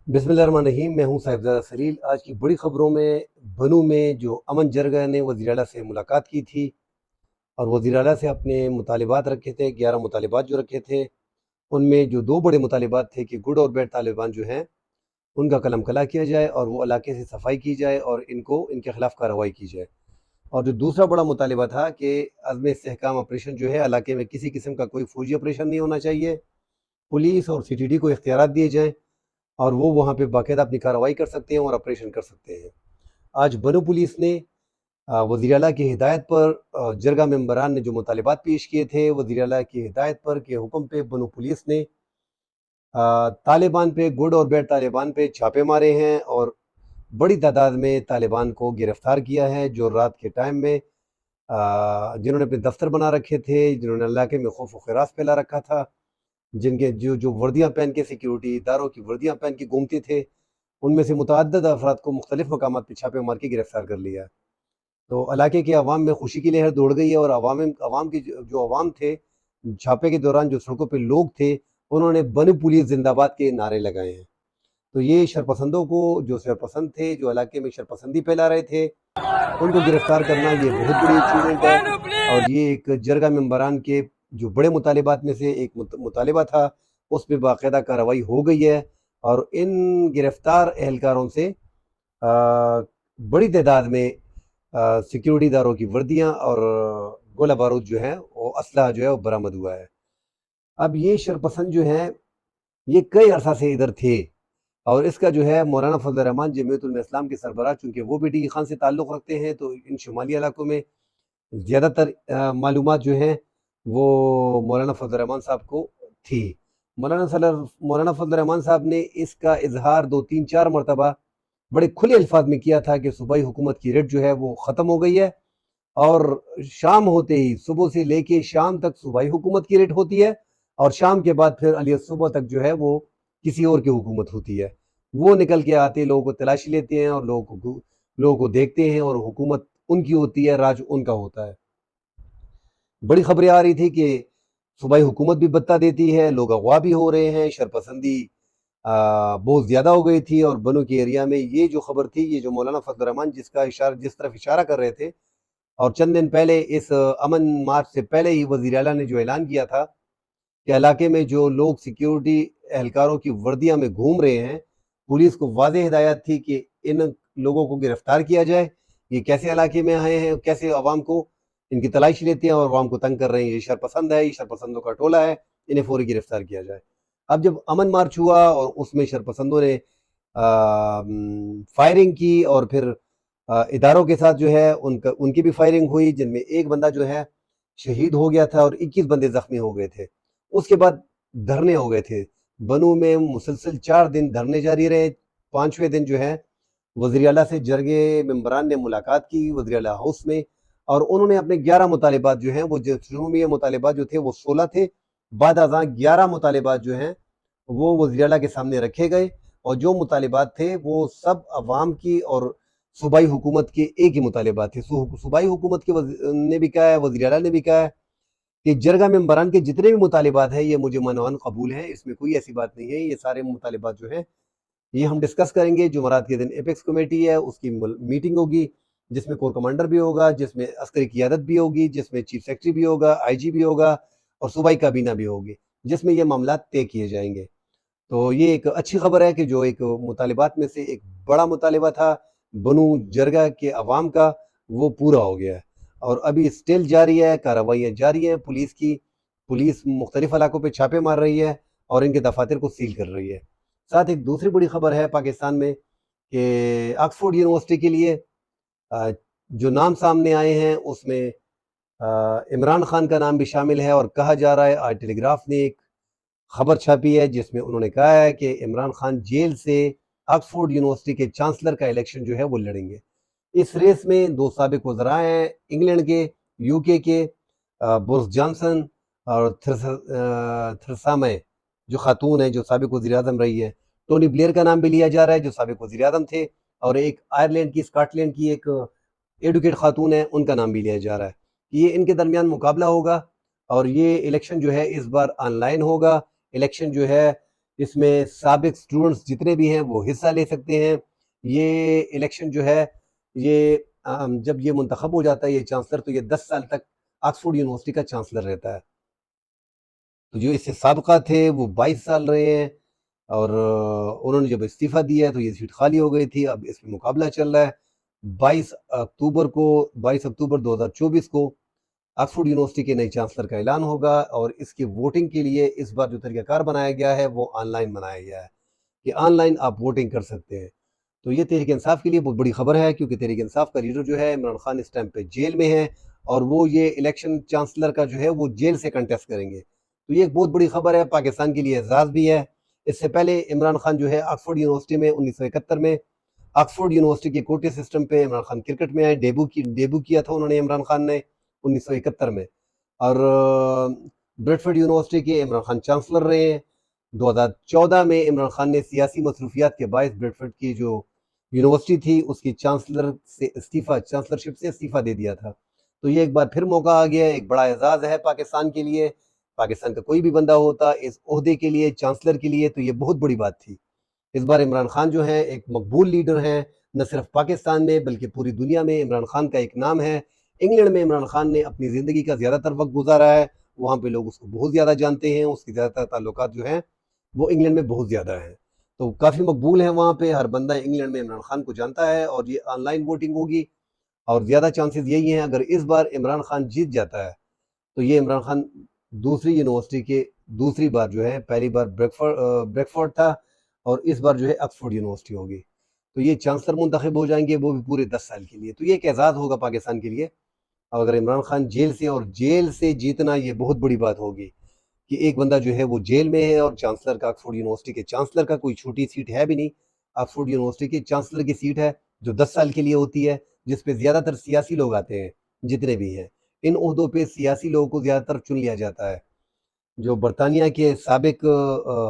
बिस्मिल्लाहिर्रहमानिर्रहीम। मैं हूं साहिबजादा सलील। आज की बड़ी खबरों में बनू में जो अमन जरगा ने वज़ीर आला से मुलाकात की थी और वज़ीर आला से अपने मुतालिबात रखे थे, 11 मुतालिबात जो रखे थे, उनमें जो दो बड़े मुतालिबात थे कि गुड और बैड तालिबान जो हैं उनका कलम कला किया जाए और वो इलाके से सफाई की जाए और इनके खिलाफ कार्रवाई की जाए। और जो दूसरा बड़ा मुतालिबा था कि अज़्म इस्तेहकाम ऑपरेशन जो है, इलाके में किसी किस्म का कोई फौजी ऑपरेशन नहीं होना चाहिए, पुलिस और CTD को इख्तियारात दिए जाएँ और वो वहाँ पे बाकायदा अपनी कार्रवाई कर सकते हैं और ऑपरेशन कर सकते हैं। आज बनू पुलिस ने वज़ीर आला की हिदायत पर जरगा मेंबरान ने जो मुतालिबात पेश किए थे, वज़ीर आला की हिदायत पर के हुक्म पे बनू पुलिस ने तालिबान पे, गुड और बैड तालिबान पे छापे मारे हैं और बड़ी तादाद में तालिबान को गिरफ्तार किया है, जो रात के टाइम में जिन्होंने अपने दफ्तर बना रखे थे, जिन्होंने इलाके में खौफ व खरास फैला रखा था, जिनके जो जो वर्दियाँ पहन के सिक्योरिटी इदारों की वर्दियाँ पहन के घूमते थे, उनमें से मुतअद्दिद अफराद को मुख्तलिफ मकामात पे छापे मार के गिरफ्तार कर लिया। तो इलाके के अवाम में खुशी की लहर दौड़ गई है और अवाम की जो अवाम थे, छापे के दौरान जो सड़कों पे लोग थे, उन्होंने बनू पुलिस जिंदाबाद के नारे लगाए हैं। तो ये शरपसंदों को, जो शरपसंद थे, जो इलाके में शरपसंदी फैला रहे थे, उनको गिरफ्तार करना ये बहुत बड़ी अचीवमेंट है। और ये एक जरगा मेंबरान के जो बड़े मुतालिबात में से एक मुतालिबा था, उस पर बाकायदा कार्रवाई हो गई है और इन गिरफ्तार एहलकारों से बड़ी तादाद में सिक्योरिटी दारों की वर्दियाँ और गोला बारूद जो है, वो असलहा जो है वो बरामद हुआ है। अब ये शरपसंद जो हैं, ये कई अरसा से इधर थे और इसका जो है मौलाना फजल रहमान जमीयतुल उलमा इस्लाम के सरबराह, चूँकि वो भी डी खान से ताल्लुक़ रखते हैं, तो इन शुमाली इलाकों में ज़्यादातर मालूमात जो हैं वो मौलाना फजल रहमान साहब को थी। मौलाना फजल रहमान साहब ने इसका इजहार 2-3-4 मरतबा बड़े खुले अल्फाज में किया था कि सूबाई हुकूमत की रेट जो है वो ख़त्म हो गई है और शाम होते ही, सुबह से लेके शाम तक सूबाई हुकूमत की रेट होती है और शाम के बाद फिर अलिया सुबह तक जो है वो किसी और की हुकूमत होती है। वो निकल के आते, लोगों को तलाशी लेते हैं और लोगों को देखते हैं और हुकूमत उनकी होती है, राज उनका होता है। बड़ी खबरें आ रही थी कि सूबाई हुकूमत भी बत्ता देती है, लोग अगवा भी हो रहे हैं, शरपसंदी बहुत ज़्यादा हो गई थी। और बनू के एरिया में ये जो खबर थी, ये जो मौलाना फजल रहमान जिस तरफ इशारा कर रहे थे, और चंद दिन पहले इस अमन मार्च से पहले ही वज़ीर आला ने जो ऐलान किया था कि इलाके में जो लोग सिक्योरिटी एहलकारों की वर्दियां में घूम रहे हैं, पुलिस को वाज़ेह हिदायत थी कि इन लोगों को गिरफ्तार किया जाए। ये कैसे इलाके में आए हैं, कैसे अवाम को इनकी तलाशी लेते हैं और अवाम को तंग कर रहे हैं, ये शरपसंद है, ये शरपसंदों का टोला है, इन्हें फौरी गिरफ्तार किया जाए। अब जब अमन मार्च हुआ और उसमें शरपसंदों ने फायरिंग की और फिर इदारों के साथ जो है उनकी भी फायरिंग हुई, जिनमें एक बंदा जो है शहीद हो गया था और 21 बंदे जख्मी हो गए थे। उसके बाद धरने हो गए थे बनू में, मुसलसल 4 दिन धरने जारी रहे। 5वें दिन जो है वज़ीर आला से जरगे मेंबरान ने मुलाकात की वज़ीर आला हाउस में और उन्होंने अपने 11 मुतालिबात जो हैं, वो जो शुरू में ये मुतालिबात जो थे वो 16 थे, बाद अज़ां 11 मुतालिबात जो हैं वो वज़ीर आला के सामने रखे गए और जो मुतालिबात थे वो सब अवाम की और सूबाई हुकूमत के एक ही मुतालिबात थे। सूबाई हुकूमत के ने भी कहा है, वज़ीर आला ने भी कहा है कि जरगा मेंबरान के जितने भी मुतालिबात हैं ये मुझे मनवान कबूल हैं, इसमें कोई ऐसी बात नहीं है। ये सारे मुतालिबात जो हैं ये हम डिस्कस करेंगे। जुमेरात के दिन एपेक्स कमेटी है, उसकी मीटिंग होगी, जिसमें कोर कमांडर भी होगा, जिसमें अस्करी क़ियादत भी होगी, जिसमें चीफ सेक्रेटरी भी होगा, IG भी होगा और सूबाई काबीना भी होगी, जिसमें ये मामला तय किए जाएंगे। तो ये एक अच्छी खबर है कि जो एक मुतालिबात में से एक बड़ा मुतालिबा था बनू जरगा के अवाम का, वो पूरा हो गया है और अभी स्टिल जारी है, कार्रवाइयाँ जारी हैं पुलिस की। पुलिस मुख्तलिफ इलाकों पे छापे मार रही है और इनके दफातर को सील कर रही है। साथ एक दूसरी बड़ी खबर है पाकिस्तान में कि ऑक्सफोर्ड यूनिवर्सिटी के लिए जो नाम सामने आए हैं उसमें इमरान खान का नाम भी शामिल है और कहा जा रहा है, आज टेलीग्राफ ने एक खबर छापी है जिसमें उन्होंने कहा है कि इमरान खान जेल से ऑक्सफोर्ड यूनिवर्सिटी के चांसलर का इलेक्शन जो है वो लड़ेंगे। इस रेस में 2 साबिक वज़रा हैं, इंग्लैंड के, UK के, बोरिस जॉनसन और थेरेसा मे जो खातून है, जो साबिक वज़ीर आज़म रही है। टोनी ब्लेयर का नाम भी लिया जा रहा है, जो साबिक वज़ीर आज़म थे, और एक आयरलैंड की, स्कॉटलैंड की एक एडवोकेट खातून है, उनका नाम भी लिया जा रहा है। ये इनके दरमियान मुकाबला होगा और ये इलेक्शन जो है इस बार ऑनलाइन होगा। इलेक्शन जो है اس میں سابق اسٹوڈنٹس جتنے بھی ہیں وہ حصہ لے سکتے ہیں۔ یہ الیکشن جو ہے یہ جب یہ منتخب ہو جاتا ہے یہ چانسلر، تو یہ 10 سال تک آکسفورڈ یونیورسٹی کا چانسلر رہتا ہے۔ تو جو اس سے سابقہ تھے وہ 22 سال رہے ہیں، اور انہوں نے جب استعفیٰ دیا ہے تو یہ سیٹ خالی ہو گئی تھی۔ اب اس میں مقابلہ چل رہا ہے۔ 22 اکتوبر 2024 کو آکسفورڈ یونیورسٹی کے نئے چانسلر کا اعلان ہوگا، اور اس کی ووٹنگ کے لیے اس بار جو طریقہ کار بنایا گیا ہے وہ آن لائن بنایا گیا ہے کہ آن لائن آپ ووٹنگ کر سکتے ہیں۔ تو یہ تحریک انصاف کے لیے بہت بڑی خبر ہے، کیونکہ تحریک انصاف کا لیڈر جو ہے عمران خان اس ٹائم پہ جیل میں ہے، اور وہ یہ الیکشن چانسلر کا جو ہے وہ جیل سے کنٹیسٹ کریں گے۔ تو یہ ایک بہت بڑی خبر ہے، پاکستان کے لیے اعزاز بھی ہے۔ اس سے پہلے عمران خان جو ہے آکسفورڈ یونیورسٹی میں 1971 میں آکسفورڈ یونیورسٹی کے کوٹے سسٹم پہ عمران خان کرکٹ میں آئے، ڈیبو کیا تھا انہوں نے عمران خان نے 1971 میں، اور بریڈفورڈ یونیورسٹی کے عمران خان چانسلر رہے ہیں۔ 2014 میں عمران خان نے سیاسی مصروفیات کے باعث بریڈفورڈ کی جو یونیورسٹی تھی اس کی چانسلرشپ سے استعفیٰ دے دیا تھا۔ تو یہ ایک بار پھر موقع آ گیا ہے، ایک بڑا اعزاز ہے پاکستان کے لیے۔ پاکستان کا کوئی بھی بندہ ہوتا اس عہدے کے لیے، چانسلر کے لیے، تو یہ بہت بڑی بات تھی۔ اس بار عمران خان جو ہیں ایک مقبول لیڈر ہیں، نہ صرف پاکستان میں بلکہ پوری دنیا میں عمران خان کا ایک نام ہے۔ انگلینڈ میں عمران خان نے اپنی زندگی کا زیادہ تر وقت گزارا ہے، وہاں پہ لوگ اس کو بہت زیادہ جانتے ہیں، اس کی زیادہ تر تعلقات جو ہیں وہ انگلینڈ میں بہت زیادہ ہیں، تو کافی مقبول ہیں وہاں پہ، ہر بندہ انگلینڈ میں عمران خان کو جانتا ہے۔ اور یہ آن لائن ووٹنگ ہوگی، اور زیادہ چانسز یہی ہیں اگر اس بار عمران خان جیت جاتا ہے تو یہ عمران خان دوسری یونیورسٹی کے دوسری بار جو ہے، پہلی بار بریکفورڈ تھا اور اس بار جو ہے آکسفورڈ یونیورسٹی ہوگی، تو یہ چانسلر منتخب ہو جائیں گے، وہ بھی پورے 10 سال کے لیے۔ تو یہ ایک اعزاز ہوگا پاکستان کے لیے، اور اگر عمران خان جیل سے جیتنا یہ بہت بڑی بات ہوگی کہ ایک بندہ جو ہے وہ جیل میں ہے، اور چانسلر کا آکسفورڈ یونیورسٹی کے چانسلر کا کوئی چھوٹی سیٹ ہے بھی نہیں، آکسفورڈ یونیورسٹی کے چانسلر کی سیٹ ہے جو 10 سال کے لیے ہوتی ہے، جس پہ زیادہ تر سیاسی لوگ آتے ہیں، جتنے بھی ہیں ان عہدوں پہ سیاسی لوگوں کو زیادہ تر چن لیا جاتا ہے۔ جو برطانیہ کے سابق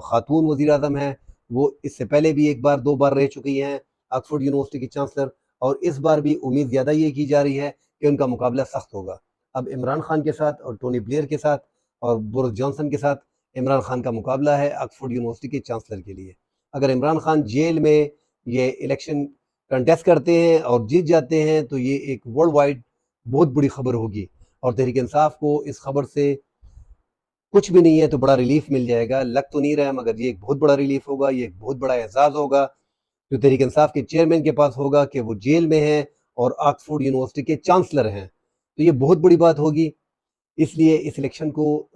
خاتون وزیر اعظم ہیں وہ اس سے پہلے بھی ایک بار 2 بار رہ چکی ہیں آکسفورڈ یونیورسٹی کی چانسلر، اور اس بار بھی امید زیادہ یہ کی جا رہی ہے کہ ان کا مقابلہ سخت ہوگا۔ اب عمران خان کے ساتھ اور ٹونی بلیئر کے ساتھ اور بورس جانسن کے ساتھ عمران خان کا مقابلہ ہے آکسفورڈ یونیورسٹی کے چانسلر کے لیے۔ اگر عمران خان جیل میں یہ الیکشن کنٹیسٹ کرتے ہیں اور جیت جاتے ہیں تو یہ ایک ورلڈ وائڈ بہت بڑی خبر ہوگی، اور تحریک انصاف کو اس خبر سے کچھ بھی نہیں ہے تو بڑا ریلیف مل جائے گا۔ لگ تو نہیں رہا مگر یہ ایک بہت بڑا ریلیف ہوگا، یہ ایک بہت بڑا اعزاز ہوگا جو تحریک انصاف کے چیئرمین کے پاس ہوگا کہ وہ جیل میں ہیں اور آکسفورڈ یونیورسٹی کے چانسلر ہیں، تو یہ بہت بڑی بات ہوگی۔ اس لیے اس الیکشن کو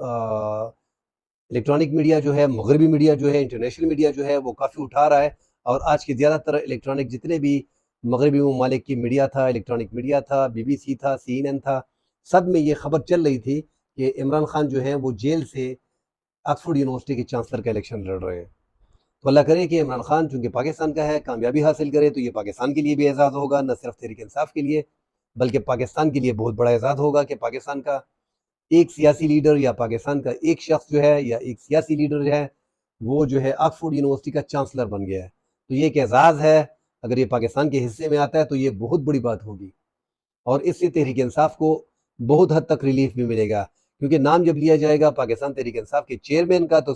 الیکٹرانک میڈیا جو ہے، مغربی میڈیا جو ہے، انٹرنیشنل میڈیا جو ہے وہ کافی اٹھا رہا ہے، اور آج کے زیادہ تر الیکٹرانک جتنے بھی مغربی ممالک کی میڈیا تھا، الیکٹرانک میڈیا تھا، BBC تھا، CNN تھا، سب میں یہ خبر چل رہی تھی کہ عمران خان جو ہیں وہ جیل سے آکسفورڈ یونیورسٹی کے چانسلر کا الیکشن لڑ رہے ہیں۔ تو اللہ کرے کہ عمران خان چونکہ پاکستان کا ہے کامیابی حاصل کرے، تو یہ پاکستان کے لیے بھی اعزاز ہوگا، نہ صرف تحریک انصاف کے لیے بلکہ پاکستان کے لیے بہت بڑا اعزاز ہوگا کہ پاکستان کا ایک سیاسی لیڈر یا پاکستان کا ایک شخص جو ہے یا ایک سیاسی لیڈر جو ہے وہ جو ہے آکسفورڈ یونیورسٹی کا چانسلر بن گیا ہے۔ تو یہ ایک اعزاز ہے، اگر یہ پاکستان کے حصے میں آتا ہے تو یہ بہت بڑی بات ہوگی، اور اس سے تحریک انصاف کو بہت حد تک ریلیف بھی ملے گا، کیونکہ نام جب لیا جائے گا پاکستان تحریک انصاف کے چیئرمین کا تو